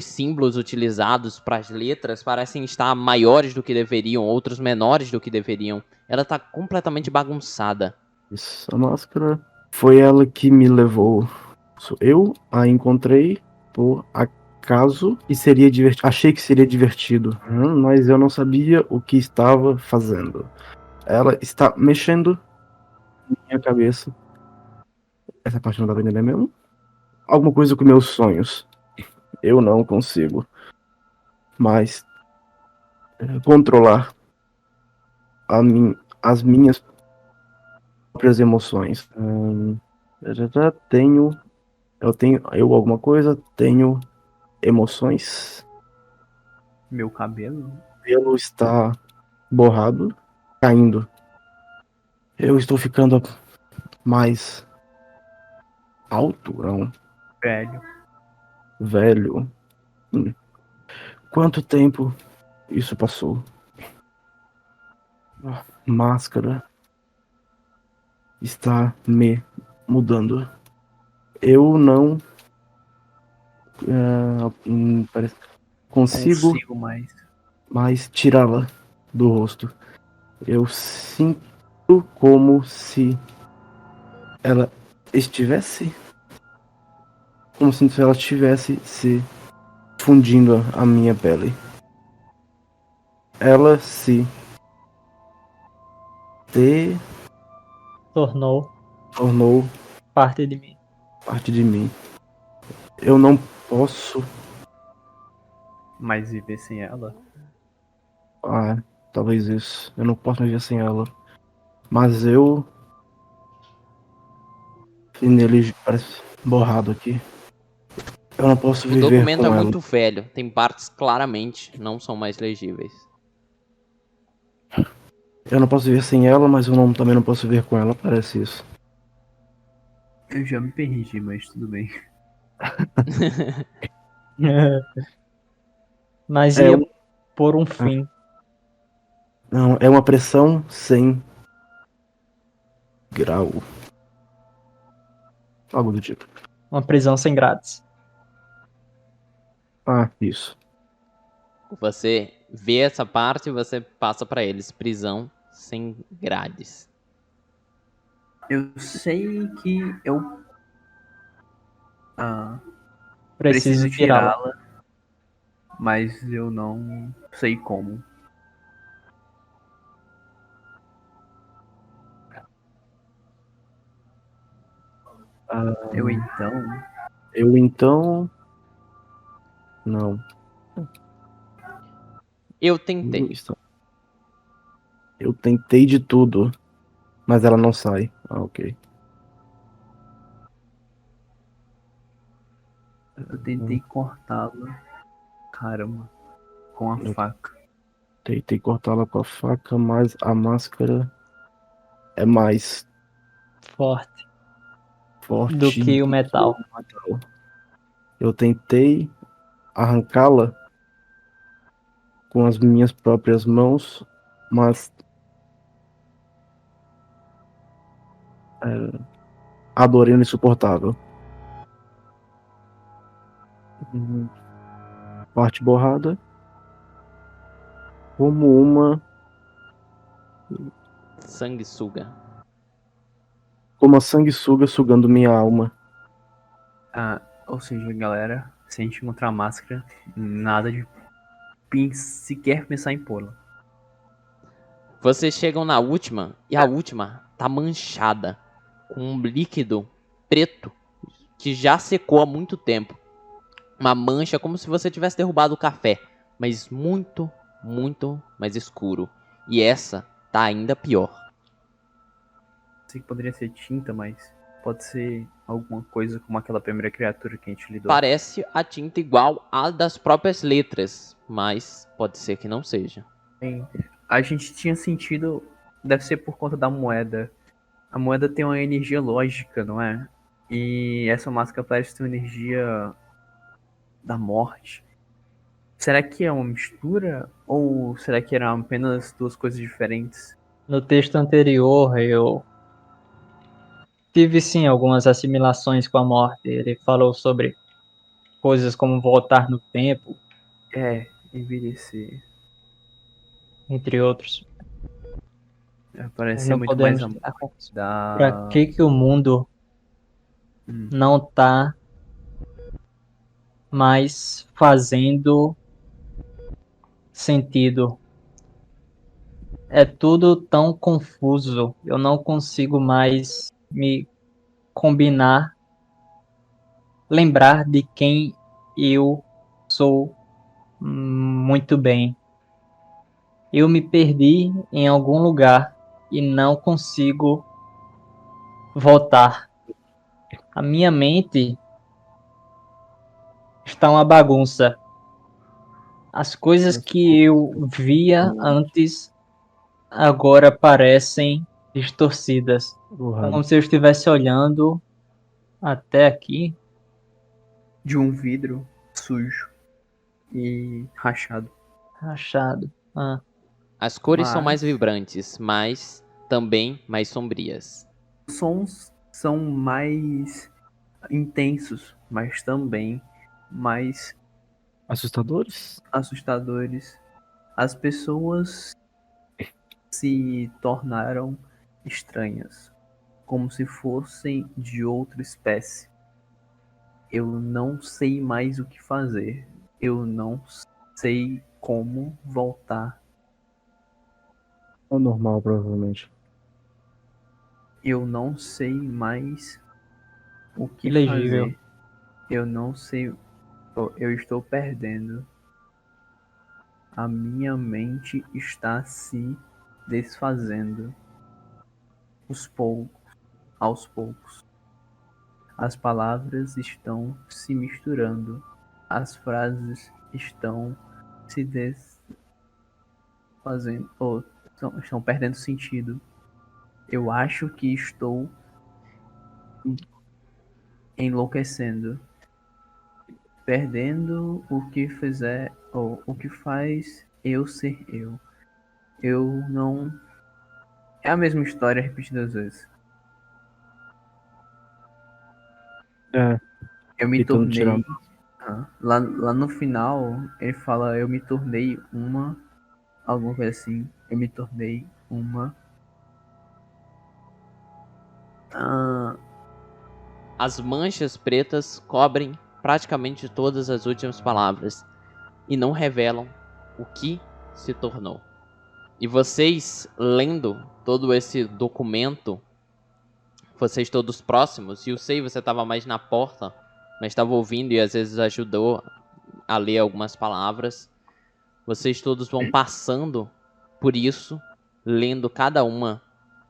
símbolos utilizados para as letras parecem estar maiores do que deveriam, outros menores do que deveriam. Ela está completamente bagunçada. Isso, a máscara foi ela que me levou. Eu a encontrei por acaso e seria divertido. Achei que seria divertido, mas eu não sabia o que estava fazendo. Ela está mexendo na minha cabeça. Essa parte não dá pra entender mesmo? Alguma coisa com meus sonhos. Eu não consigo mais controlar as minhas próprias emoções. Eu alguma coisa, tenho emoções. Meu cabelo? O pelo está borrado, caindo. Eu estou ficando mais alto, não? Velho. Quanto tempo isso passou? A máscara está me mudando. Eu não consigo mais tirá-la do rosto. Eu sinto como se ela estivesse como se ela estivesse se fundindo a minha pele. Ela se Tornou tornou parte de mim. parte de mim. Eu não posso. Mas viver sem ela? Ah, talvez isso. Eu não posso viver sem ela. Mas eu. E nele parece borrado aqui. Eu não posso O viver documento com é ela. muito velho, tem partes claramente não são mais legíveis. Eu não posso viver sem ela, mas também não posso viver com ela. Parece isso. Eu já me perdi, mas tudo bem. Mas É ia um- por um fim. Não, é uma pressão sem grau. Algo do tipo. Uma prisão sem grades. Ah, isso. Você vê essa parte e você passa pra eles. Prisão sem grades. Eu sei que eu Preciso preciso tirá-la. tirá-la, mas eu não sei como. Ah, Eu então. eu então. Não. Eu tentei. Eu tentei de tudo, mas ela não sai. Ah, ok. Eu tentei cortá-la. Caramba. Com a Eu faca. tentei cortá-la com a faca, mas a máscara é mais Forte. Do forte que o do que o metal. metal. Eu tentei arrancá-la com as minhas próprias mãos, mas a dor era insuportável. Parte borrada, como Sanguessuga. como a sanguessuga sugando minha alma. Ou seja, galera, se a gente encontrar a máscara, nada de sequer pensar em pô-la. Vocês chegam na última e a última tá manchada com um líquido preto que já secou há muito tempo. Uma mancha como se você tivesse derrubado o café, mas muito, muito mais escuro. E essa tá ainda pior. Sei que poderia ser tinta, mas pode ser alguma coisa como aquela primeira criatura que a gente lidou. Parece a tinta igual à das próprias letras, mas pode ser que não seja. Bem, a gente tinha sentido, deve ser por conta da moeda. A moeda tem uma energia lógica, não é? E essa máscara parece ter uma energia da morte. Será que é uma mistura? Ou será que eram apenas duas coisas diferentes? No texto anterior, eu tive sim algumas assimilações com a morte. Ele falou sobre coisas como voltar no tempo, Envelhecer. entre outros. Parece Nós ser não muito mais podemos a lidar com morte isso. Para da. que o mundo Hum, não tá mais fazendo sentido? É tudo tão confuso. Eu não consigo mais me combinar, lembrar de quem eu sou muito bem. Eu me perdi em algum lugar e não consigo voltar. A minha mente está uma bagunça. As coisas que eu via antes agora parecem distorcidas. Borrado. Como se eu estivesse olhando até aqui. de um vidro sujo e rachado. Rachado. Ah, As cores são mais Mas vibrantes, mas também mais sombrias. os sons são mais intensos, mas também mais Assustadores? assustadores. As pessoas se tornaram estranhas, como se fossem de outra espécie. Eu não sei mais o que fazer. Eu não sei como voltar. É normal, provavelmente. Eu não sei mais o que Ilegível. fazer. Eu não sei. Eu estou perdendo. A minha mente está se desfazendo. Aos poucos. As palavras estão se misturando. As frases estão se desfazendo. Ou estão perdendo sentido. Eu acho que estou enlouquecendo. Perdendo o que fizer, ou o que faz eu ser eu. Eu não. É a mesma história repetida às vezes. É, Eu me tentando tirar. tornei. Lá no final, ele fala: eu me tornei uma. Alguma coisa assim. Eu me tornei uma. Ah, As manchas pretas cobrem praticamente todas as últimas palavras e não revelam o que se tornou. E vocês, lendo todo esse documento, vocês todos próximos, e eu sei você estava mais na porta, mas estava ouvindo e às vezes ajudou a ler algumas palavras. Vocês todos vão passando por isso, lendo cada uma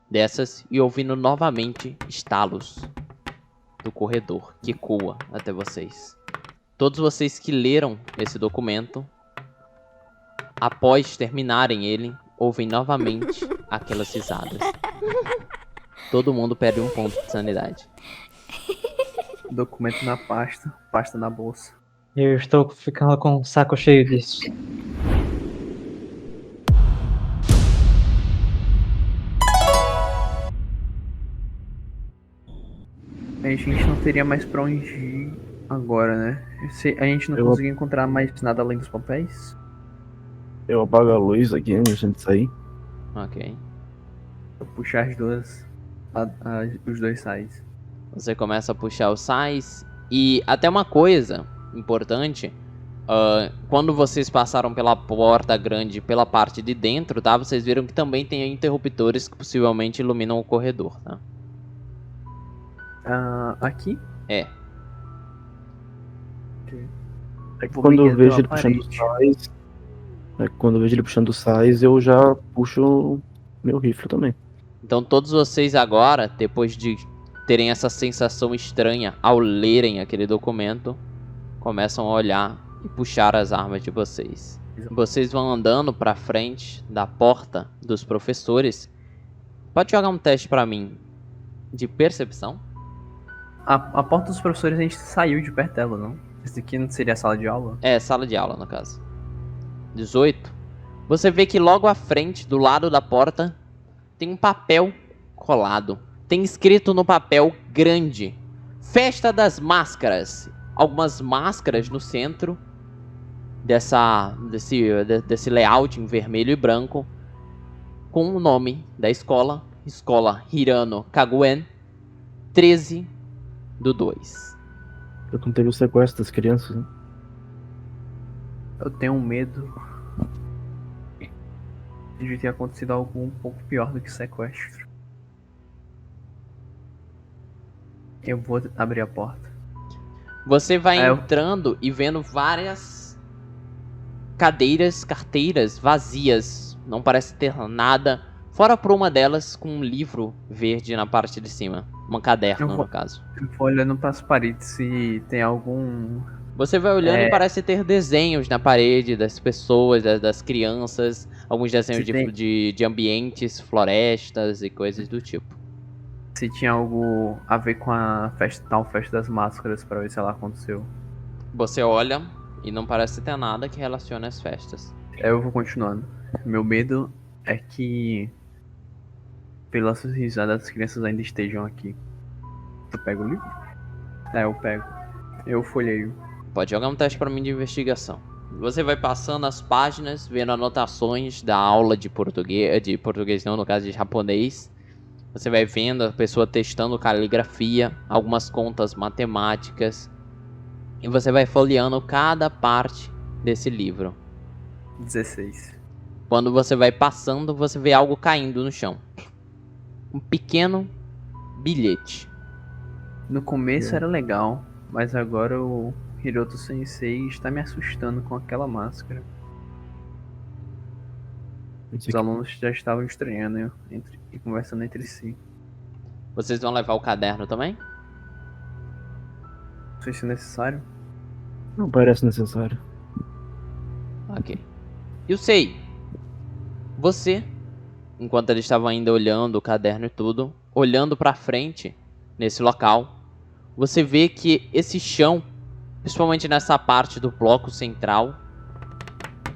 dessas e ouvindo novamente estalos do corredor que ecoa até vocês. Todos vocês que leram esse documento, após terminarem ele, ouvem novamente aquelas risadas. Todo mundo perde um ponto de sanidade. documento na pasta, pasta na bolsa. Eu estou ficando com o saco cheio disso. A gente não teria mais pra onde ir agora, né? A gente não Eu- conseguiu encontrar mais nada além dos papéis? Eu apago a luz aqui antes de a gente sair. Ok. Vou puxar as duas. Os dois sais. Você começa a puxar os sais. E até uma coisa importante. Quando vocês passaram pela porta grande pela parte de dentro, tá? Vocês viram que também tem interruptores que possivelmente iluminam o corredor, tá? Aqui? É. É que Vou quando me eu vejo ele pela puxando os parede. sais. É que quando eu vejo ele puxando os sais, eu já puxo meu rifle também. Então todos vocês agora, depois de terem essa sensação estranha ao lerem aquele documento, começam a olhar e puxar as armas de vocês. Vocês vão andando pra frente da porta dos professores. Pode jogar um teste pra mim de percepção? A porta dos professores a gente saiu de perto dela, não? Esse aqui não seria a sala de aula? É, sala de aula, no caso. 18. Você vê que logo à frente, do lado da porta, tem um papel colado. Tem escrito no papel grande: Festa das Máscaras. Algumas máscaras no centro desse layout em vermelho e branco, com o nome da escola, Escola Hirano Kaguen, 13/2. Eu não teve o sequestro das crianças, né? Eu tenho um medo de ter acontecido algo um pouco pior do que sequestro. Eu vou abrir a porta. Você vai eu- entrando e vendo várias cadeiras, carteiras vazias. Não parece ter nada. Fora por uma delas com um livro verde na parte de cima. Um caderno, Eu vou- no caso. Eu vou olhando pras paredes se tem algum. Você vai olhando e parece ter desenhos na parede das pessoas, das crianças. Alguns desenhos Se tem- de ambientes, florestas e coisas do tipo. Se tinha algo a ver com a festa das máscaras, pra ver se ela aconteceu. Você olha e não parece ter nada que relacione as festas. Eu vou continuando. Meu medo é que pelas risadas as crianças ainda estejam aqui. Tu pega o livro? Eu pego. Eu folheio. Pode jogar um teste pra mim de investigação. Você vai passando as páginas, vendo anotações da aula de português não, no caso de japonês. Você vai vendo a pessoa testando caligrafia, algumas contas matemáticas. E você vai folheando cada parte desse livro. 16. Quando você vai passando, você vê algo caindo no chão. Um pequeno bilhete. No começo era legal, mas agora o Hiroto Sensei está me assustando com aquela máscara. Os alunos já estavam estranhando e conversando entre si. Vocês vão levar o caderno também? Não sei se é necessário. Não parece necessário. Ok. Eu sei. Você, enquanto eles estavam ainda olhando o caderno e tudo, olhando pra frente, nesse local, você vê que esse chão, principalmente nessa parte do bloco central,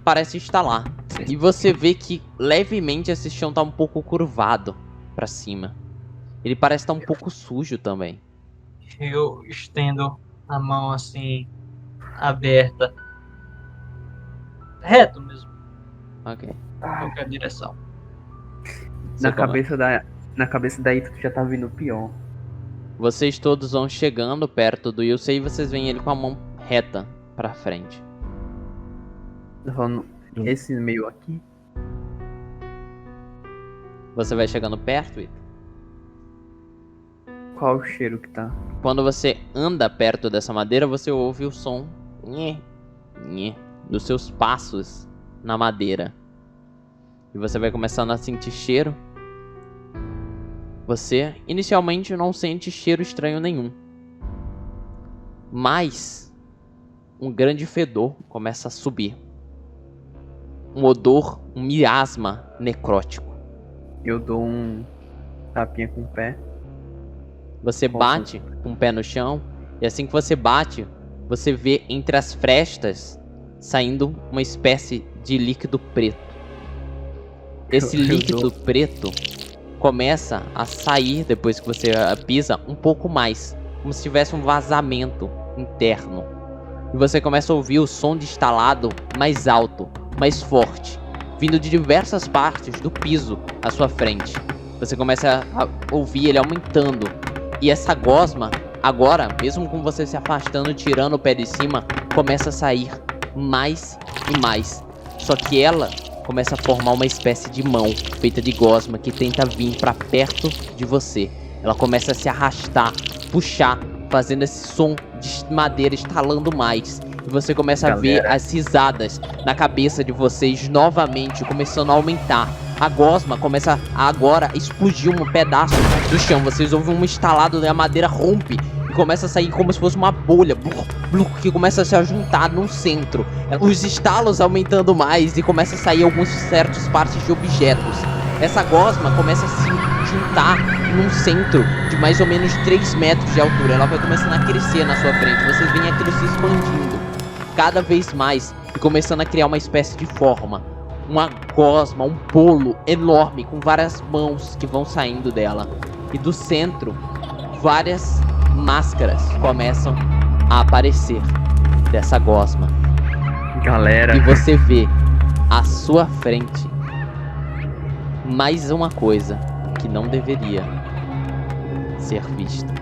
parece estar lá. E você vê que levemente esse chão tá um pouco curvado pra cima. Ele parece estar um pouco sujo também. Eu estendo a mão assim, aberta. Reto mesmo, Ok. em qualquer direção. Você Na cabeça da Ito já tá vindo pior. Vocês todos vão chegando perto do Yusei e vocês veem ele com a mão reta pra frente. Tô falando, esse meio aqui. Você vai chegando perto, Ito? Qual o cheiro que tá? Quando você anda perto dessa madeira, você ouve o som nhê, nhê, dos seus passos na madeira. E você vai começando a sentir cheiro. Você inicialmente não sente cheiro estranho nenhum. Mas um grande fedor começa a subir. Um odor, um miasma necrótico. Eu dou um tapinha com o pé. Você bate com o pé no chão, e assim que você bate, você vê entre as frestas saindo uma espécie de líquido preto. Esse líquido preto começa a sair depois que você pisa um pouco mais, como se tivesse um vazamento interno. E você começa a ouvir o som de estalado mais alto, mais forte, vindo de diversas partes do piso à sua frente. Você começa a ouvir ele aumentando. E essa gosma, agora, mesmo com você se afastando, tirando o pé de cima, começa a sair mais e mais. Só que ela começa a formar uma espécie de mão feita de gosma que tenta vir para perto de você. Ela começa a se arrastar, puxar, fazendo esse som de madeira estalando mais. E você começa a ver as risadas na cabeça de vocês novamente, começando a aumentar. A gosma começa a agora explodir um pedaço do chão. Vocês ouvem um estalado e a madeira rompe e começa a sair como se fosse uma bolha, que começa a se juntar no centro. Os estalos aumentando mais e começa a sair algumas certas partes de objetos. Essa gosma começa a se juntar num centro de mais ou menos 3 metros de altura. Ela vai começando a crescer na sua frente. Vocês veem aquilo se expandindo cada vez mais e começando a criar uma espécie de forma. Uma gosma, um bolo enorme com várias mãos que vão saindo dela. E do centro, várias máscaras começam a aparecer dessa gosma. Galera. E você vê à sua frente mais uma coisa que não deveria ser vista.